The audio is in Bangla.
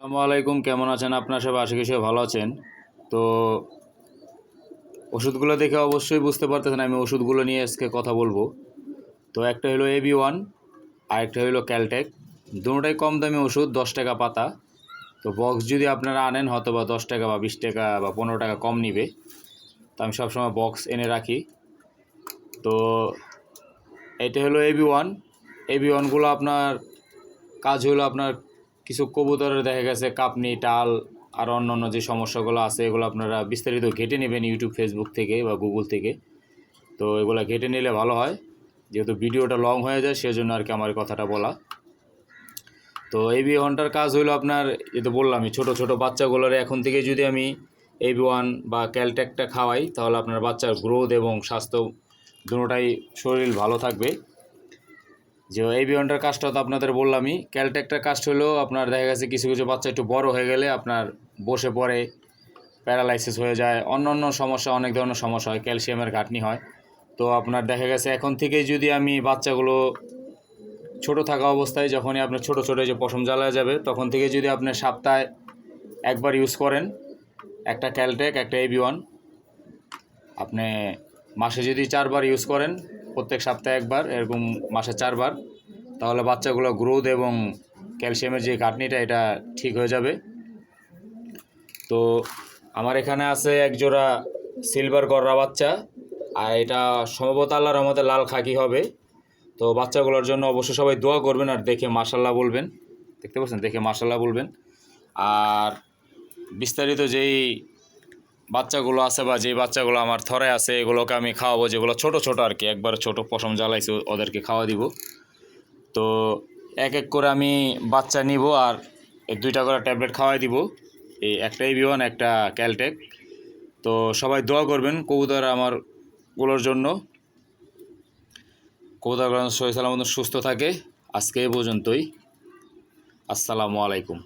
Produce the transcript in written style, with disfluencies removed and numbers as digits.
আসসালামু আলাইকুম, কেমন আছেন আপনার সবাই? আশা করি সবাই ভালো আছেন। তো ওষুধগুলো দেখে অবশ্যই বুঝতে পারতেছেন আমি ওষুধগুলো নিয়ে আজকে কথা বলবো। তো একটা হলো AB1 আর একটা হলো ক্যালটেক। দুটোটাই কম দামি ওষুধ, 10 টাকা পাতা। তো বক্স যদি আপনারা আনেন হয়তো বা 10 টাকা বা 20 টাকা বা 15 টাকা কম নিবে। তো আমি সবসময় বক্স এনে রাখি। তো এটা হলো AB1। AB1গুলো আপনার কাজ হলো আপনার কিছু কবুতরের দেখা গেছে কাঁপনি, টাল আর অন্যান্য যে সমস্যাগুলো আছে এগুলো আপনারা বিস্তারিত ঘেঁটে নেবেন ইউটিউব, ফেসবুক থেকে বা গুগল থেকে। তো এগুলো ঘেঁটে নিলে ভালো হয়, যেহেতু ভিডিওটা লং হয়ে যায় সেজন্য আর কি আমার কথাটা বলা। তো AB1টার কাজ হলো আপনার, যেহেতু বললামই ছোটো ছোটো বাচ্চাগুলোর এখন থেকে যদি আমি AB1 বা ক্যালটেকটা খাওয়াই তাহলে আপনার বাচ্চার গ্রোথ এবং স্বাস্থ্য দুটোটাই, শরীর ভালো থাকবে। যে AB1টার কাজটা তো আপনাদের বললামই। ক্যালটেকটার কাজটা হলো আপনার দেখা গেছে কিছু কিছু বাচ্চা একটু বড় হয়ে গেলে আপনার বসে পড়ে, প্যারালাইসিস হয়ে যায়, অন্য অন্য সমস্যা, অনেক ধরনের সমস্যা হয়, ক্যালসিয়ামের ঘাটতি হয়। তো আপনার দেখা গেছে এখন থেকেই যদি আমি বাচ্চাগুলো ছোট থাকা অবস্থায়, যখনই আপনার ছোট ছোট যে পশম জ্বালা যাবে তখন থেকে যদি আপনি সপ্তাহে একবার ইউজ করেন একটা ক্যালটেক একটা AB1, আপনি মাসে যদি 4বার ইউজ করেন, প্রত্যেক সপ্তাহে একবার, এরকম মাসে 4বার, তাহলে বাচ্চাগুলো গ্রোথ এবং ক্যালসিয়ামের যে ঘাটতিটা এটা ঠিক হয়ে যাবে। তো আমার এখানে আছে এক জোড়া সিলভার গররা বাচ্চা, আর এটা সম্ভবত আল্লাহর রহমতে লাল খাকি হবে। তো বাচ্চাগুলোর জন্য অবশ্যই সবাই দোয়া করবেন আর দেখে মাশাল্লাহ বলবেন। দেখতে পাচ্ছেন, দেখে মাশাল্লাহ বলবেন। আর বিস্তারিত যেই বাচ্চাগুলো আছে বা যেই বাচ্চাগুলো আমার থরে আছে এগুলোকে আমি খাওয়াবো, যেগুলো ছোট ছোট আর কি, একবার ছোট পশম জ্বালাইছি ওদেরকে খাওয়া দিব। তো এক এক করে আমি বাচ্চা নিব আর 2টা করে ট্যাবলেট খাওয়াই দিব, এই একটা AB1 একটা ক্যালটেক। তো সবাই দোয়া করবেন কবুতর আমারগুলোর জন্য, কবুতরগুলো সহি সালামত সুস্থ থাকে। আজকে এই পর্যন্তই। আসসালামু আলাইকুম।